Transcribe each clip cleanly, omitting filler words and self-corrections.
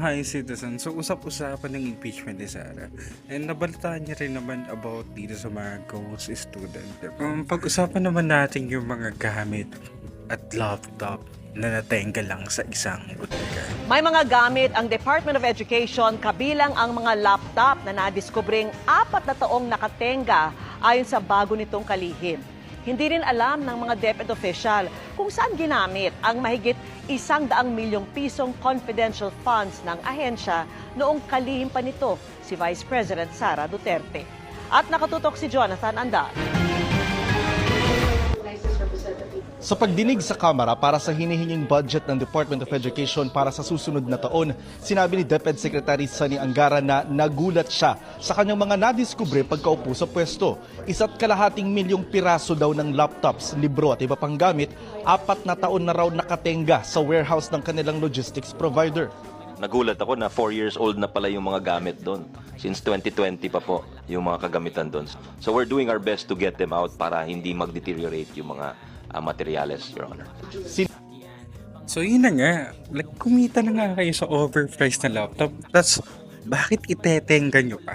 Hi citizen. So usap-usapan ng impeachment ni Sara. And nabalitaan niya rin naman about dito sa mga ghost student. Pag-usapan naman natin yung mga gamit at laptop na natenga lang sa isang botika. May mga gamit ang Department of Education kabilang ang mga laptop na nadiskubring 4 na taong nakatenga ayon sa bago nitong kalihim. Hindi rin alam ng mga DepEd official kung saan ginamit ang mahigit 100 milyong pisong confidential funds ng ahensya noong kalihim pa nito si Vice President Sara Duterte. At nakatutok si Jonathan Andal. Sa pagdinig sa Kamara para sa hinihinging budget ng Department of Education para sa susunod na taon, sinabi ni DepEd Secretary Sani Angara na nagulat siya sa kanyang mga nadiskubre pagkaupo sa pwesto. 1.2 milyong piraso daw ng laptops, libro at iba pang gamit, 4 na taon na raw nakatenga sa warehouse ng kanilang logistics provider. Nagulat ako na 4 years old na pala yung mga gamit doon. Since 2020 pa po yung mga kagamitan doon. So we're doing our best to get them out para hindi mag-deteriorate yung mga materyales, Your Honor. So yun na nga, like kumita na nga kayo sa overpriced na laptop. That's bakit itetenga nyo pa?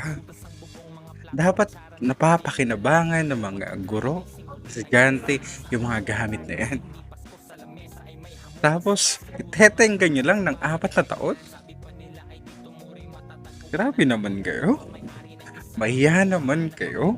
Dapat napapakinabangan ng mga guro, estudyante, yung mga gamit na yan. Tapos, itetenga nyo lang ng 4 na taon? Grabe naman kayo. Mahiya naman kayo.